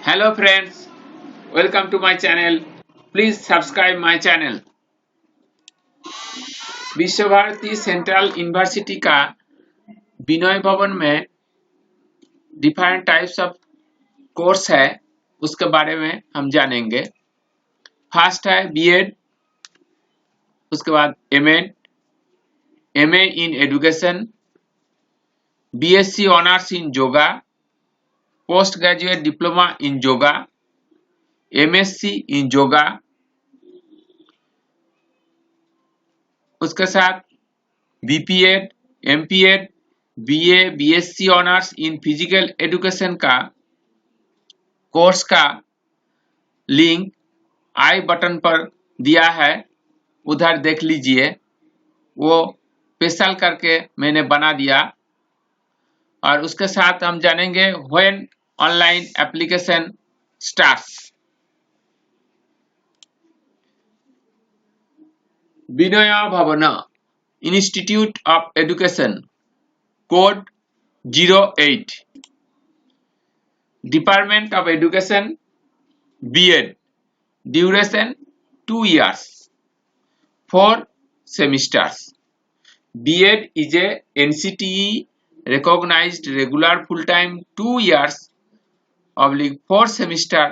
Hello friends, welcome to my channel. Please subscribe my channel. विश्व Bharti central university का विनय भवन में डिफरेंट टाइप्स ऑफ कोर्स है, उसके बारे में हम जानेंगे। फर्स्ट है बीएड, उसके बाद MEd, MA in education, BSc honours in yoga, post graduate diploma in yoga, MSc in yoga, उसके साथ BPEd, MPEd, BA, BSc honours in physical education का कोर्स का लिंक आई बटन पर दिया है, उधर देख लीजिए। वो स्पेशल करके मैंने बना दिया। और उसके साथ हम जानेंगे when online application starts. Vinay Bhavan institute of education, code 08, department of education, BEd, duration 2 years, 4 semesters. B.Ed is a NCTE recognized regular full-time 2 years / 4 semester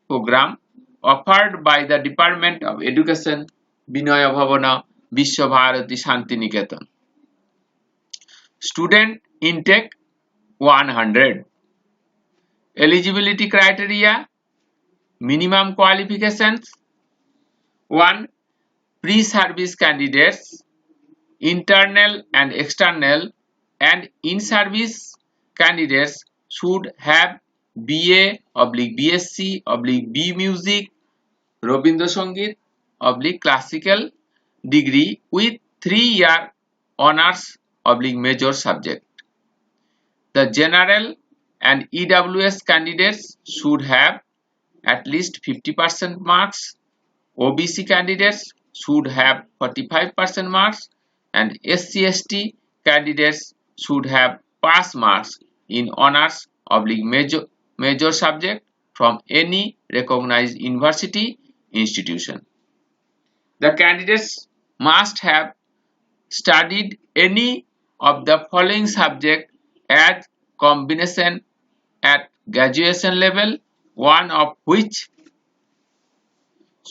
program offered by the Department of Education, Vinaya Bhavana, Vishwa Bharati Shantiniketan. Student intake 100. Eligibility criteria, minimum qualifications: 1. Pre-service candidates, internal and external, and in-service candidates should have BA/BSc/B Music, Rabindra Sangeet/Classical degree with 3-year honors/major subject. The general and EWS candidates should have at least 50% marks. OBC candidates should have 45% marks, and SC/ST candidates should have pass marks in honors/major subject from any recognized university institution. The candidates must have studied any of the following subject as combination at graduation level, one of which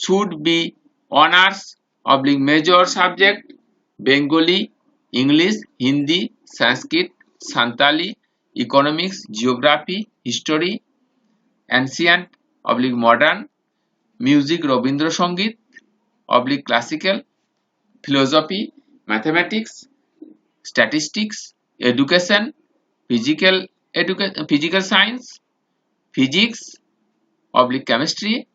should be honors/major subject: Bengali, English, Hindi, Sanskrit, Santali, economics, geography, history, ancient/modern, music Rabindra Sangeet/classical, philosophy, mathematics, statistics, education, physical science, physics/chemistry,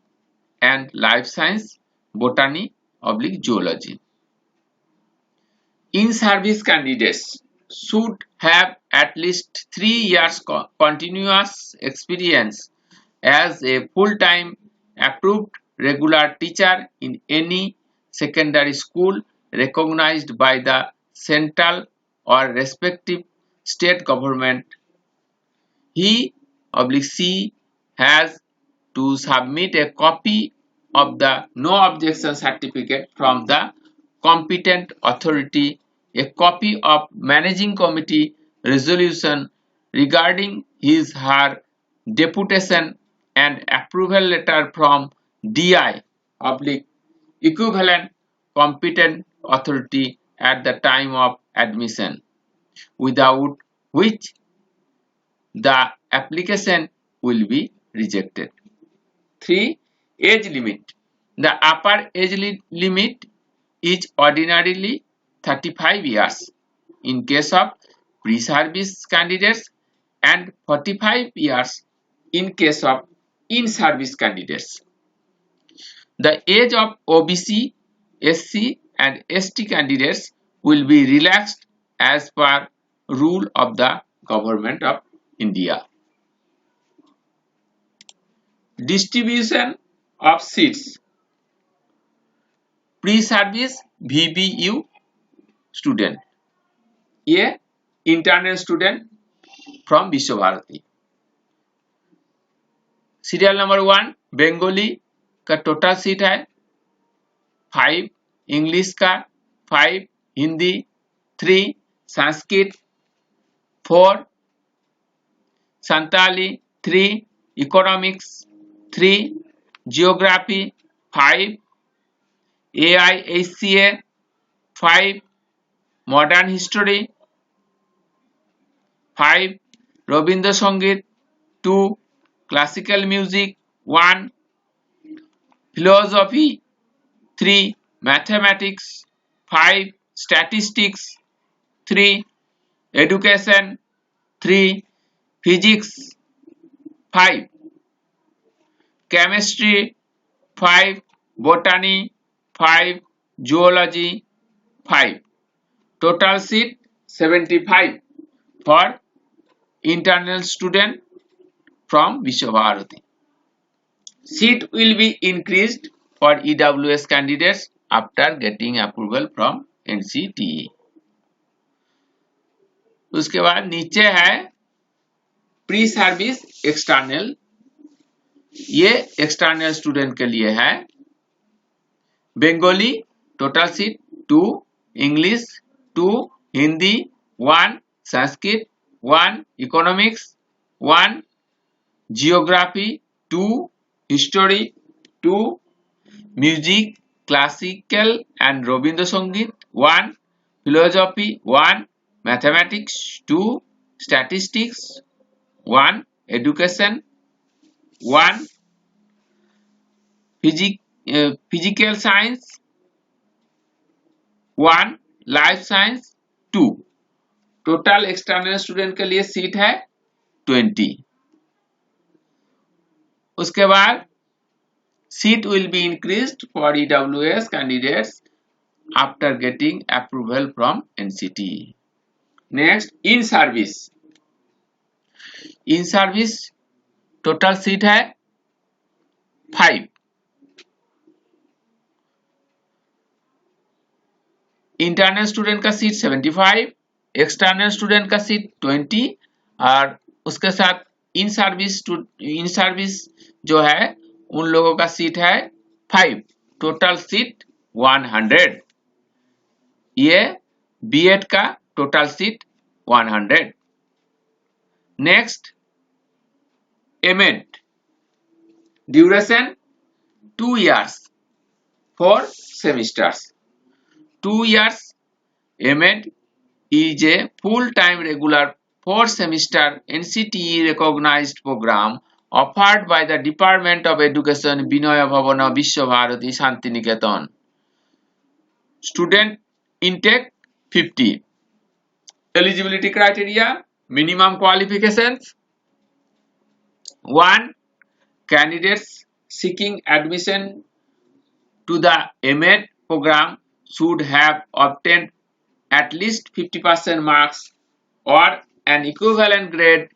and life science, botany/zoology. In-service candidates should have at least 3 years continuous experience as a full-time approved regular teacher in any secondary school recognized by the central or respective state government. He/she has to submit a copy of the no objection certificate from the competent authority, a copy of managing committee resolution regarding his/her deputation, and approval letter from DI/equivalent competent authority at the time of admission, without which the application will be rejected. 3. Age limit. The upper age limit is ordinarily 35 years in case of pre-service candidates and 45 years in case of in-service candidates. The age of OBC, SC, and ST candidates will be relaxed as per rule of the Government of India. Distribution of seats. Pre-service VBU student, ये internal student from Vishwa Bharati. Serial number 1 Bengali का total seat है 5, English का 5, Hindi 3, Sanskrit 4, Santali 3, economics 3, geography 5, AIHCA 5, modern history 5, Ravindra संगीत 2, classical music 1, philosophy 3, mathematics 5, statistics 3, education 3, physics 5, chemistry 5, botany 5, zoology 5. Total seat 75 for internal student from Vishwabharati. Seat will be increased for EWS candidates after getting approval from NCTE. उसके बाद नीचे है pre service external, ये external student के लिए है। Bengali total seat 2, English 2, Hindi 1, Sanskrit 1, economics 1, geography 2, history 2, music classical and Ravindra संगीत 1, philosophy 1, mathematics 2, statistics 1, education 1, physical science 1, life science 2। Total external student के लिए सीट है 20। उसके बाद seat will be increased for EWS candidates after getting approval from NCTE। Next in service. In service total seat है 5। Internal student का seat 75, external student का seat 20 और उसके साथ इन सर्विस जो है उन लोगों का सीट है 5। Total seat 100। ये बीएड का total seat 100। Next MEd duration 2 years 4 semesters। 2 years MAd is a full-time regular 4-semester NCTE recognized program offered by the Department of Education, Vinaya Bhavana, Vishwabharati, Shantiniketan. Student intake 50. Eligibility criteria, minimum qualifications. 1. Candidates seeking admission to the MAd program should have obtained at least 50% marks or an equivalent grade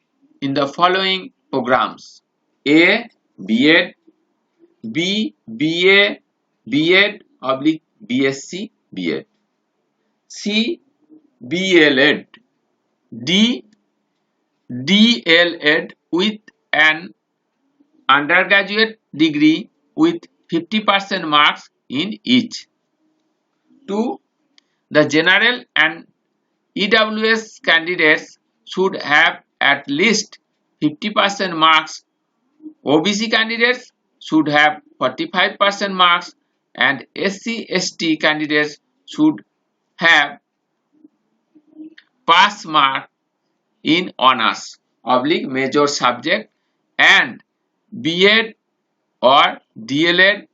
in the following programs: A. B.Ed, B. B.A, B.Ed / B.Sc, B.Ed, C. B.L.Ed, D. D.L.Ed with an undergraduate degree with 50% marks in each. 2. The general and EWS candidates should have at least 50% marks. OBC candidates should have 45% marks and SC/ST candidates should have pass mark in honors / major subject and B.Ed or D.L.Ed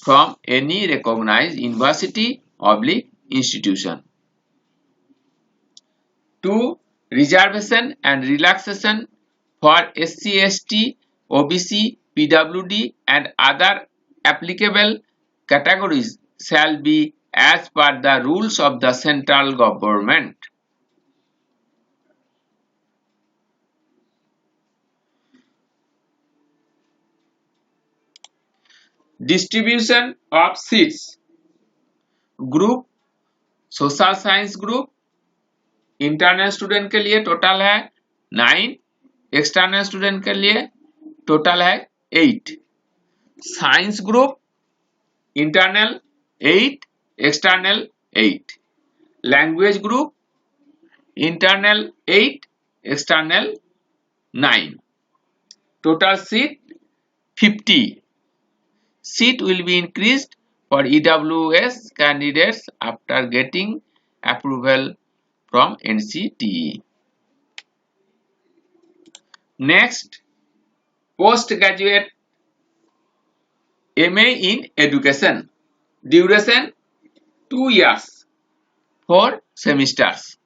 from any recognized university / institution. 2. Reservation and relaxation for SC/ST, OBC, PWD and other applicable categories shall be as per the rules of the central government. Distribution of seats. Group social science group internal student के लिए total है 9, external student के लिए total है 8। Science group internal 8, external 8। Language group internal 8, external 9. Total seat 50. Seat will be increased for EWS candidates after getting approval from NCTE. Next, postgraduate MA in education. Duration 2 years, 4 semesters.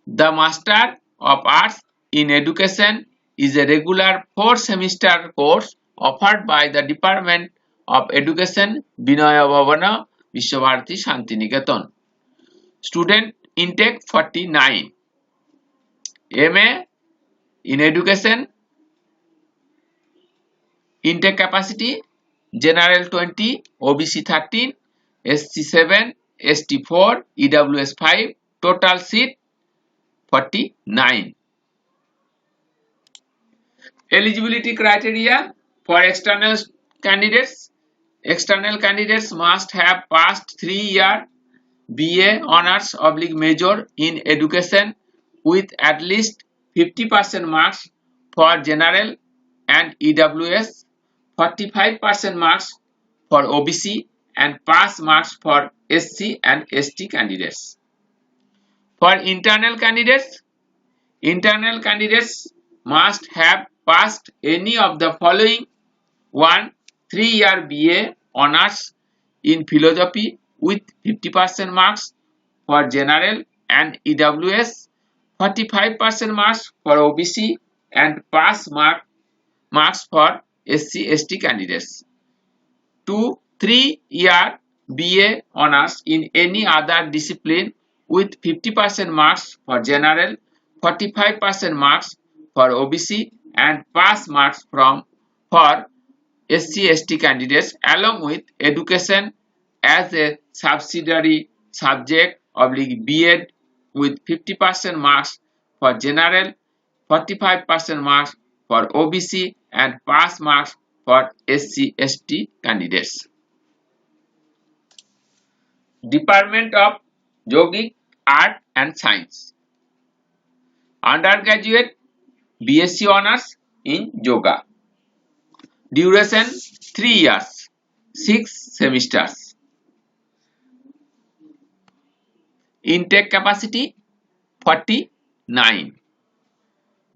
The Master of Arts in Education is a regular 4-semester course offered by the Department of Education, Vinaya Bhavana, Vishwabharati Shantiniketan. Student intake 49. MA in Education, intake capacity General 20, OBC 13, SC 7, ST 4, EWS 5, total seat 49. Eligibility criteria for external candidates. External candidates must have passed 3-year BA Honours / Major in Education with at least 50% marks for General and EWS, 45% marks for OBC, and pass marks for SC and ST candidates. For internal candidates must have passed any of the following: 1. 3-year BA Honours in Philosophy with 50% marks for General and EWS, 45% marks for OBC, and pass marks for SC/ST candidates. 2. 3-year BA Honours in any other discipline with 50% marks for General, 45% marks for OBC, and pass marks for SC/ST candidates, along with Education as a subsidiary subject / B.Ed with 50% marks for General, 45% marks for OBC, and pass marks for SC/ST candidates. Department of Yogic Art and Science. Undergraduate BSc Honours in Yoga. Duration 3 years, 6 semesters. Intake capacity 49.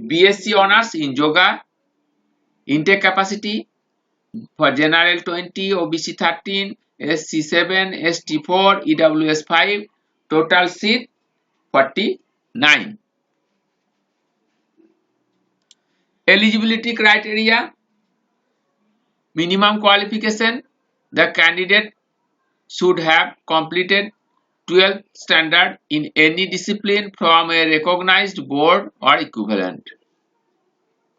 BSc Honours in Yoga. Intake capacity for General 20, OBC 13, SC 7, ST 4, EWS 5. Total seat 49. Eligibility criteria. Minimum qualification: the candidate should have completed 12th standard in any discipline from a recognized board or equivalent.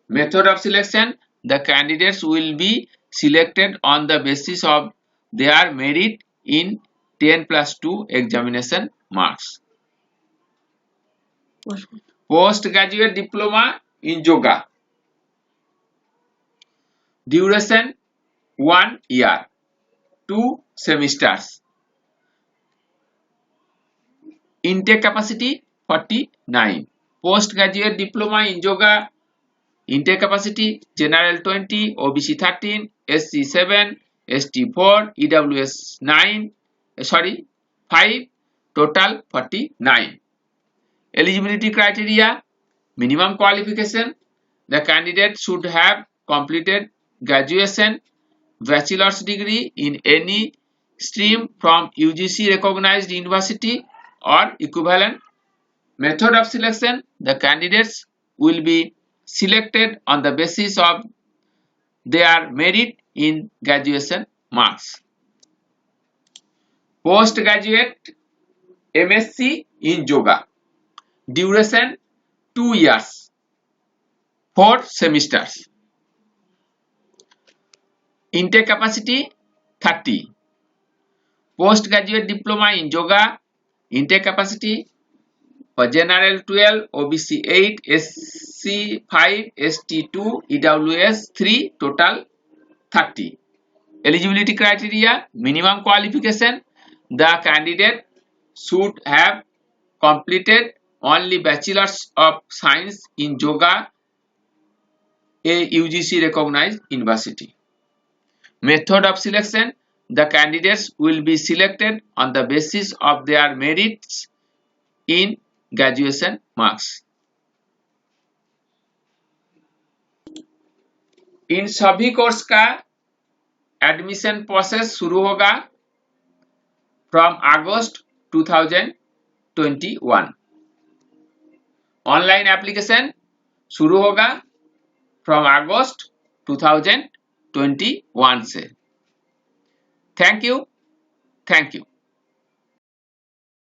Method of selection: the candidates will be selected on the basis of their merit in 10+2 examination marks. Postgraduate diploma in yoga. Duration 1 year, 2 semesters. Intake capacity 49. Postgraduate diploma in yoga. Intake capacity General 20, OBC 13, SC 7, ST 4, EWS 5, total 49. Eligibility criteria. Minimum qualification: the candidate should have completed graduation, bachelor's degree in any stream from UGC recognized university or equivalent. Method of selection: the candidates will be selected on the basis of their merit in graduation marks. Postgraduate MSc in yoga. Duration 2 years, 4 semesters. Intake capacity 30. Postgraduate diploma in yoga. Intake capacity For General 12, OBC 8, SC 5, ST 2, EWS 3, total 30. Eligibility criteria: minimum qualification, the candidate should have completed only Bachelor's of Science in Yoga, a UGC recognized university. Method of selection: the candidates will be selected on the basis of their merits in graduation marks. इन सभी course का admission process शुरू होगा from August 2021. Online application शुरू होगा from अगस्त 2021 से. Thank you.